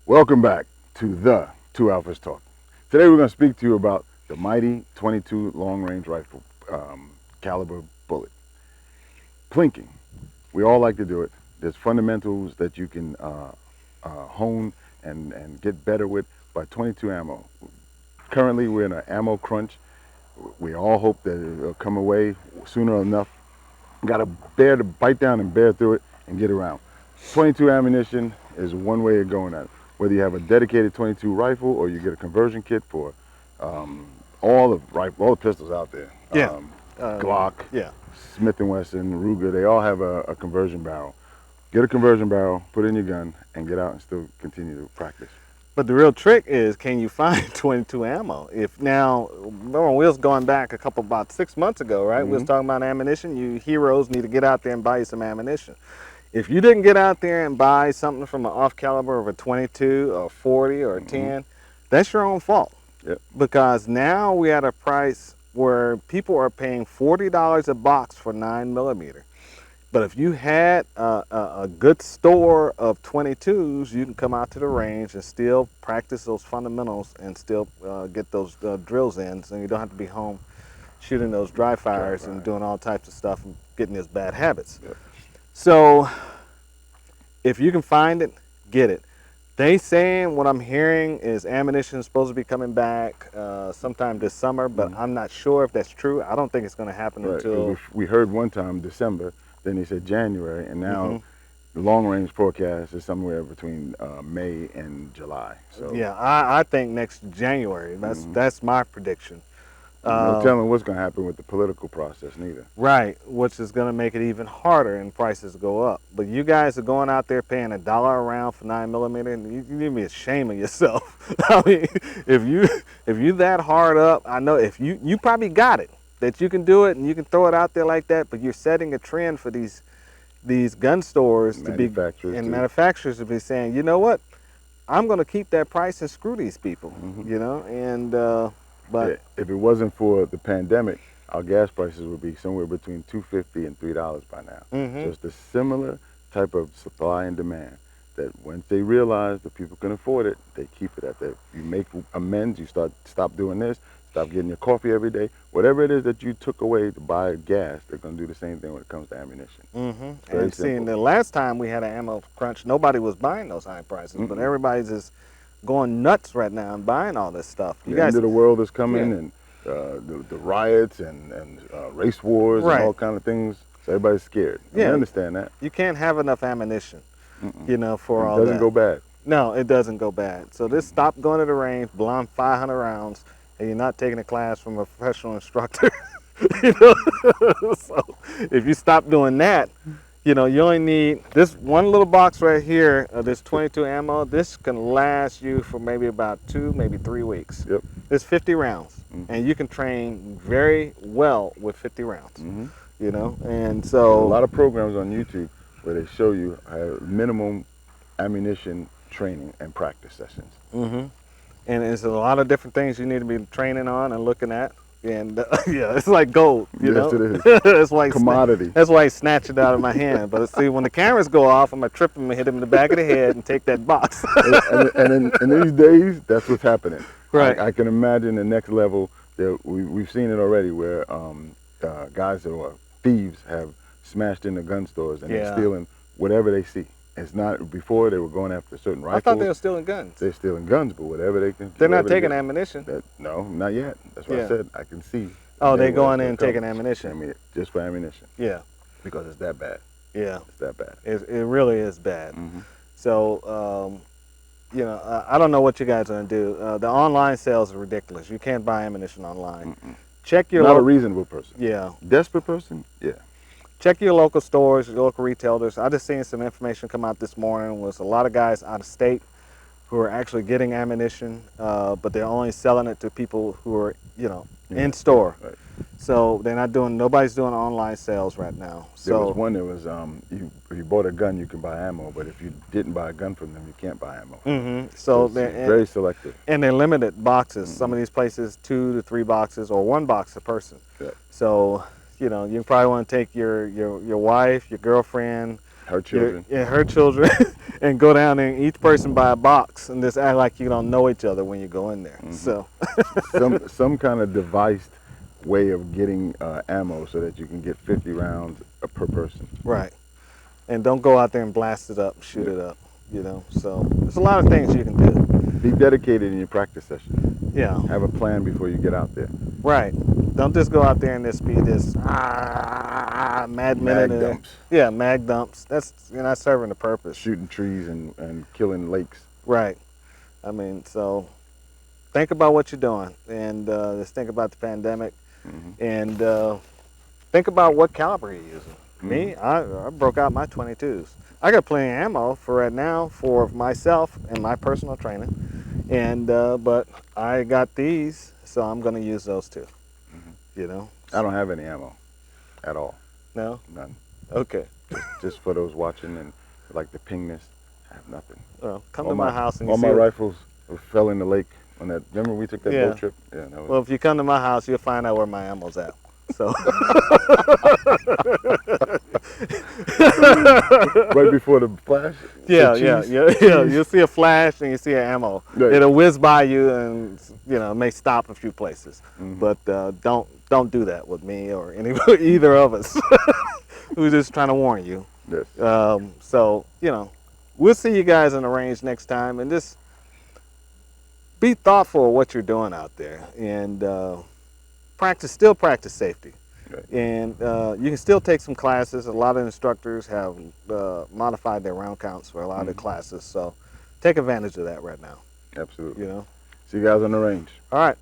Welcome back to the Two Alphas Talk. Today we're going to speak to you about the mighty 22 long-range rifle caliber bullet. Plinking. We all like to do it. There's fundamentals that you can hone and get better with by 22 ammo. Currently we're in an ammo crunch. We all hope that it'll come away sooner enough. Got to bite down and bear through it and get around. 22 ammunition is one way of going at it. Whether you have a dedicated 22 rifle or you get a conversion kit for all the pistols out there. Yeah. Glock, Yeah. Smith & Wesson, Ruger, they all have a conversion barrel. Get a conversion barrel, put it in your gun, and get out and still continue to practice. But the real trick is, can you find 22 ammo? If now, remember we was going back about 6 months ago, right? We was talking about ammunition. You heroes need to get out there and buy you some ammunition. If you didn't get out there and buy something from an off caliber of a 22 or 40 or 10, that's your own fault. Yep. Because now we're at a price where people are paying $40 a box for 9mm. But if you had a good store of 22s, you can come out to the range and still practice those fundamentals and still get those drills in, so you don't have to be home shooting those dry fires and doing all types of stuff and getting these bad habits. Yep. So if you can find it, get it. They saying, what I'm hearing is ammunition is supposed to be coming back sometime this summer, but I'm not sure if that's true. I don't think it's going to happen until... We heard one time December, then they said January, and now the long-range forecast is somewhere between May and July. So yeah, I think next January. That's my prediction. no telling what's going to happen with the political process neither. Right, which is going to make it even harder and prices go up. But you guys are going out there paying $1 a round for 9mm, and you need to be ashamed of yourself. I mean, if you that hard up, I know if you probably got it, that you can do it and you can throw it out there like that, but you're setting a trend for these gun stores manufacturers to be saying, you know what, I'm going to keep that price and screw these people, you know, and but if it wasn't for the pandemic, our gas prices would be somewhere between $2.50 and $3 by now. So it's the similar type of supply and demand that once they realize that people can afford it, they keep it at that. You make amends, you stop doing this, stop getting your coffee every day. Whatever it is that you took away to buy gas, they're going to do the same thing when it comes to ammunition. And seeing the last time we had an ammo crunch, nobody was buying those high prices, but everybody's just going nuts right now and buying all this stuff. The end of the world is coming, and the riots and race wars and all kind of things. So everybody's scared. I understand that. You can't have enough ammunition, you know, for all that. It doesn't go bad. No, it doesn't go bad. So just stop going to the range, blowing 500 rounds, and you're not taking a class from a professional instructor. You know? So if you stop doing that, you know, you only need this one little box right here of this 22 ammo. This can last you for maybe about 2, maybe 3 weeks. Yep. It's 50 rounds, and you can train very well with 50 rounds. You know, and so there's a lot of programs on YouTube where they show you minimum ammunition training and practice sessions. And there's a lot of different things you need to be training on and looking at. And yeah, it's like gold, you know? Yes, it is. It's like commodity. That's why he snatched it out of my hand. But see, when the cameras go off, I'm going to trip him and hit him in the back of the head and take that box. and in these days, that's what's happening. Right. I can imagine the next level that we've seen it already, where guys who are thieves have smashed into gun stores and they're stealing whatever they see. It's not, before they were going after certain rifles. I thought they were stealing guns. They're stealing guns, but whatever they can. They're not taking ammunition. No, not yet. That's what I said. I can see. Oh, they're going in and taking ammunition. I mean, just for ammunition. Yeah. Because it's that bad. Yeah. It's that bad. It really is bad. So, you know, I don't know what you guys are going to do. The online sales are ridiculous. You can't buy ammunition online. Check your Not a reasonable person. Yeah. Desperate person? Yeah. Check your local stores, your local retailers. I just seen some information come out this morning. Was a lot of guys out of state who are actually getting ammunition, but they're only selling it to people who are, you know, in store. Right. So they're not doing. Nobody's doing online sales right now. So there was one that was if you bought a gun, you can buy ammo, but if you didn't buy a gun from them, you can't buy ammo. So it's they're very selective. And they're limited boxes. Some of these places 2 to 3 boxes or 1 box a person. Yeah. So, you know, you probably want to take your wife, your girlfriend, Her children. her children, and go down there and each person buy a box and just act like you don't know each other when you go in there. So, Some kind of devised way of getting ammo so that you can get 50 rounds per person. right. And don't go out there and blast it up, shoot it up, So, there's a lot of things you can do. Be dedicated in your practice session. Yeah, Have a plan before you get out there. right. Don't just go out there and just be this mad minute. Mag dumps. Yeah, mag dumps. That's you're not serving the purpose. Shooting trees and killing lakes. Right. I mean, so think about what you're doing, and just think about the pandemic, and think about what caliber you're using. Me, I broke out my 22s. I got plenty of ammo for right now for myself and my personal training, and but I got these, so I'm going to use those too. I don't have any ammo at all. No? None. Okay. Just for those watching and like the pingness, I have nothing. Well, come to my house and you all see my what- rifles fell in the lake on that. Remember we took that Yeah. boat trip? Yeah. That was, Well, if you come to my house, you'll find out where my ammo's at. So right before the flash. yeah, the yeah, cheese. yeah. You'll see a flash and you see an ammo. Right. It'll whiz by you and it may stop a few places. But don't do that with me or either of us. We're just trying to warn you. Yes. So we'll see you guys in the range next time, and just be thoughtful of what you're doing out there, and still practice safety. Right. And you can still take some classes. A lot of instructors have modified their round counts for a lot of the classes, so take advantage of that right now. Absolutely. You know. See you guys on the range. All right.